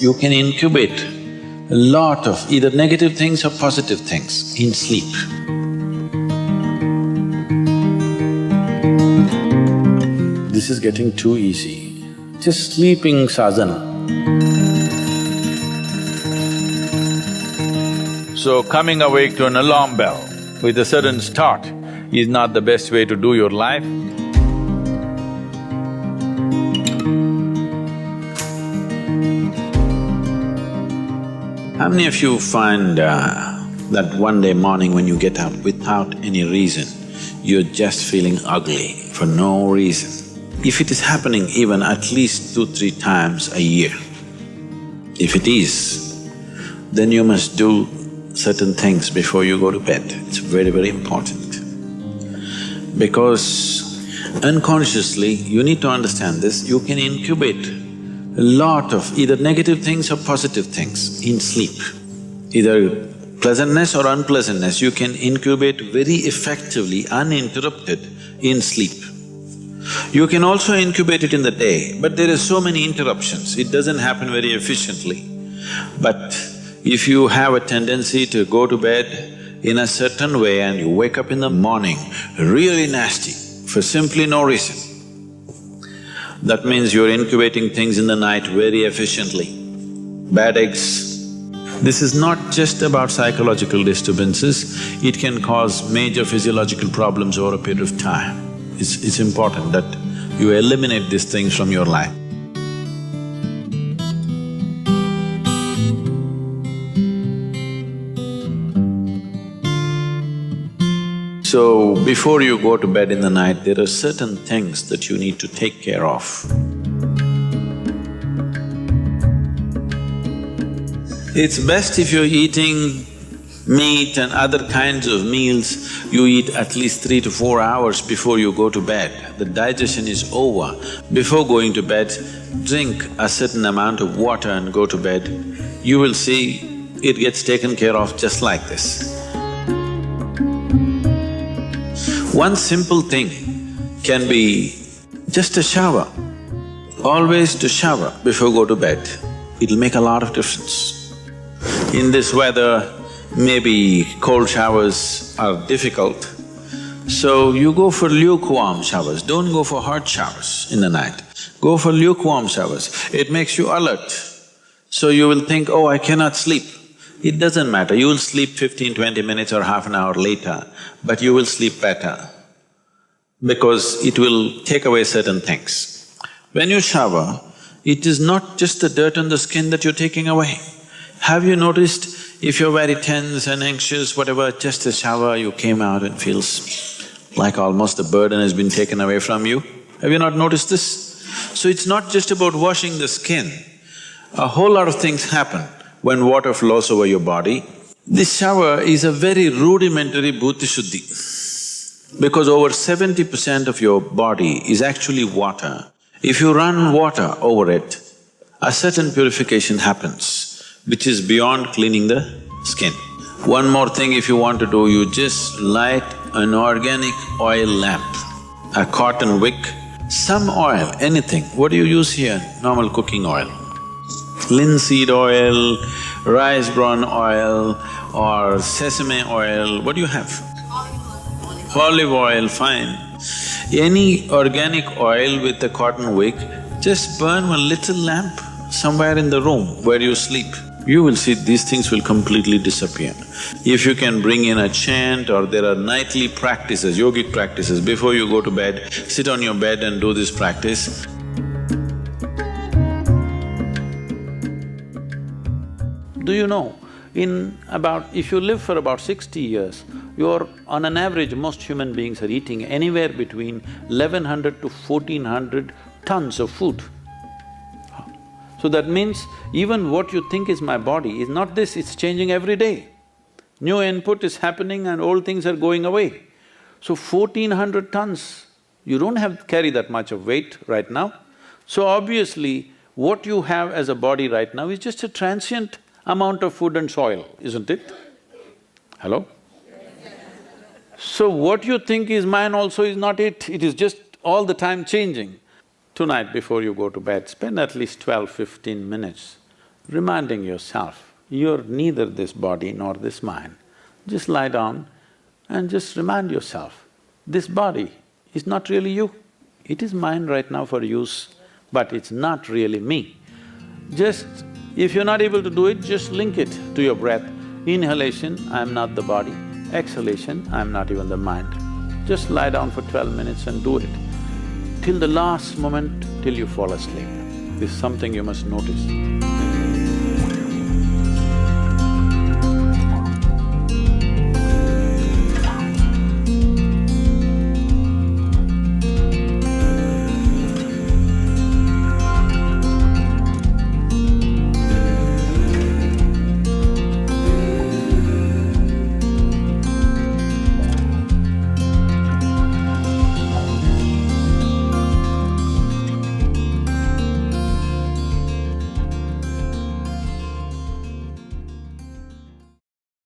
You can incubate a lot of either negative things or positive things in sleep. This is getting too easy. Just sleeping sadhana. So coming awake to an alarm bell with a sudden start is not the best way to do your life. How many of you find that one day morning when you get up without any reason, you're just feeling ugly for no reason? If it is happening even at least 2-3 times a year, if it is, then you must do certain things before you go to bed. It's very important. Because unconsciously, you need to understand this, you can incubate a lot of either negative things or positive things in sleep. Either pleasantness or unpleasantness, you can incubate very effectively, uninterrupted in sleep. You can also incubate it in the day, but there are so many interruptions, it doesn't happen very efficiently. But if you have a tendency to go to bed in a certain way and you wake up in the morning really nasty for simply no reason, that means you're incubating things in the night very efficiently. Bad eggs. This is not just about psychological disturbances, it can cause major physiological problems over a period of time. It's important that you eliminate these things from your life. So, before you go to bed in the night, there are certain things that you need to take care of. It's best if you're eating meat and other kinds of meals, you eat at least 3 to 4 hours before you go to bed. The digestion is over. Before going to bed, drink a certain amount of water and go to bed. You will see it gets taken care of just like this. One simple thing can be just a shower. Always to shower before go to bed, it'll make a lot of difference. In this weather, maybe cold showers are difficult, so you go for lukewarm showers, don't go for hot showers in the night. Go for lukewarm showers, it makes you alert. So you will think, oh, I cannot sleep. It doesn't matter, you will sleep 15-20 minutes or half an hour later, but you will sleep better because it will take away certain things. When you shower, it is not just the dirt on the skin that you're taking away. Have you noticed if you're very tense and anxious, whatever, just a shower, you came out and feels like almost the burden has been taken away from you? Have you not noticed this? So it's not just about washing the skin, a whole lot of things happen when water flows over your body. This shower is a very rudimentary bhuti shuddhi, because over 70% of your body is actually water. If you run water over it, a certain purification happens, which is beyond cleaning the skin. One more thing if you want to do, you just light an organic oil lamp, a cotton wick, some oil, anything. What do you use here? Normal cooking oil. Linseed oil, rice bran oil or sesame oil, what do you have? Olive oil, fine. Any organic oil with a cotton wick, just burn one little lamp somewhere in the room where you sleep. You will see these things will completely disappear. If you can bring in a chant or there are nightly practices, yogic practices, before you go to bed, sit on your bed and do this practice. Do you know, if you live for about 60 years, you're… on an average, most human beings are eating anywhere between 1100 to 1400 tons of food. So that means even what you think is my body is not this, it's changing every day. New input is happening and old things are going away. So 1400 tons, you don't have to carry that much of weight right now. So obviously, what you have as a body right now is just a transient amount of food and soil, isn't it? Hello? So what you think is mine also is not it is just all the time changing. Tonight before you go to bed, spend at least 12-15 minutes reminding yourself, you're neither this body nor this mind. Just lie down and just remind yourself, this body is not really you. It is mine right now for use, but it's not really me. Just… if you're not able to do it, just link it to your breath. Inhalation, I'm not the body. Exhalation, I'm not even the mind. Just lie down for 12 minutes and do it, till the last moment, till you fall asleep. This is something you must notice.